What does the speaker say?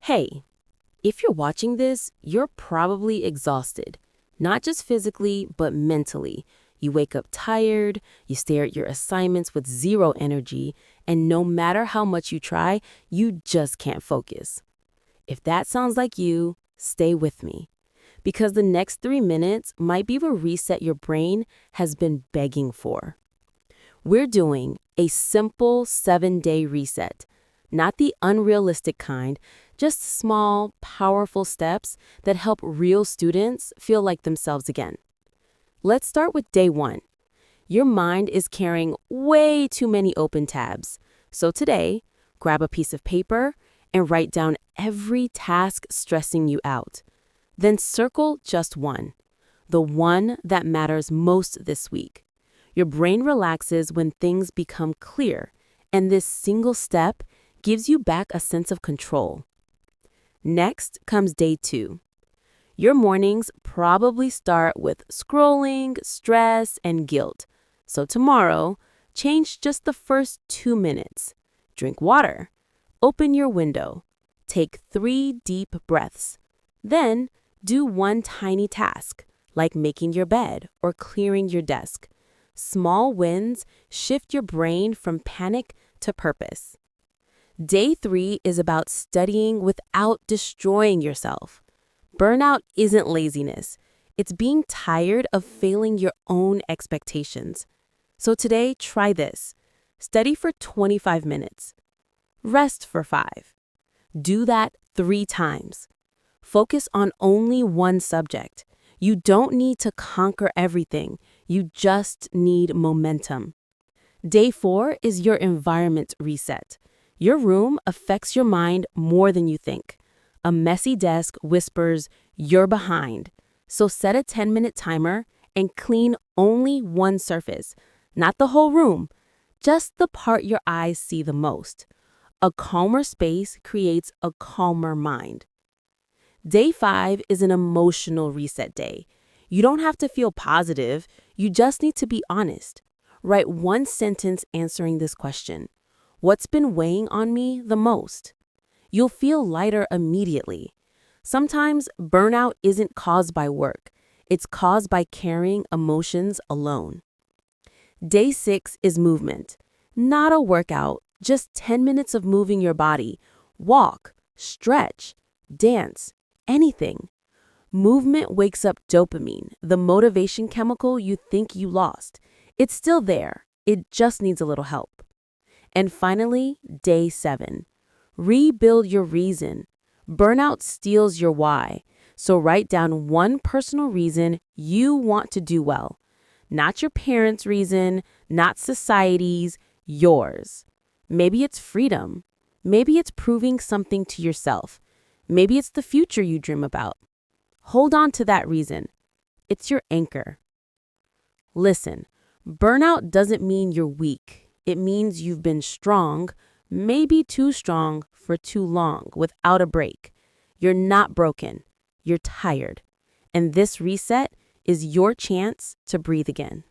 Hey, if you're watching this, you're probably exhausted, not just physically, but mentally. You wake up tired, you stare at your assignments with zero energy, and no matter how much you try, you just can't focus. If that sounds like you, stay with me, because the next 3 minutes might be the reset your brain has been begging for. We're doing a simple 7-day reset, not the unrealistic kind, just small, powerful steps that help real students feel like themselves again. Let's start with day 1. Your mind is carrying way too many open tabs. So today, grab a piece of paper and write down every task stressing you out. Then circle just one, the one that matters most this week. Your brain relaxes when things become clear, and this single step gives you back a sense of control. Next comes day 2. Your mornings probably start with scrolling, stress, and guilt. So tomorrow, change just the first 2 minutes. Drink water. Open your window. Take 3 deep breaths. Then, do one tiny task, like making your bed or clearing your desk. Small wins shift your brain from panic to purpose. Day 3 is about studying without destroying yourself. Burnout isn't laziness. It's being tired of failing your own expectations. So today, try this. Study for 25 minutes. Rest for 5. Do that 3 times. Focus on only one subject. You don't need to conquer everything. You just need momentum. Day 4 is your environment reset. Your room affects your mind more than you think. A messy desk whispers, "You're behind." So set a 10-minute timer and clean only one surface, not the whole room, just the part your eyes see the most. A calmer space creates a calmer mind. Day 5 is an emotional reset day. You don't have to feel positive, you just need to be honest. Write one sentence answering this question. What's been weighing on me the most? You'll feel lighter immediately. Sometimes burnout isn't caused by work. It's caused by carrying emotions alone. Day 6 is movement. Not a workout, just 10 minutes of moving your body. Walk, stretch, dance, anything. Movement wakes up dopamine, the motivation chemical you think you lost. It's still there. It just needs a little help. And finally, day 7. Rebuild your reason. Burnout steals your why. So write down one personal reason you want to do well. Not your parents' reason, not society's, yours. Maybe it's freedom. Maybe it's proving something to yourself. Maybe it's the future you dream about. Hold on to that reason. It's your anchor. Listen, burnout doesn't mean you're weak. It means you've been strong, maybe too strong for too long, without a break. You're not broken. You're tired. And this reset is your chance to breathe again.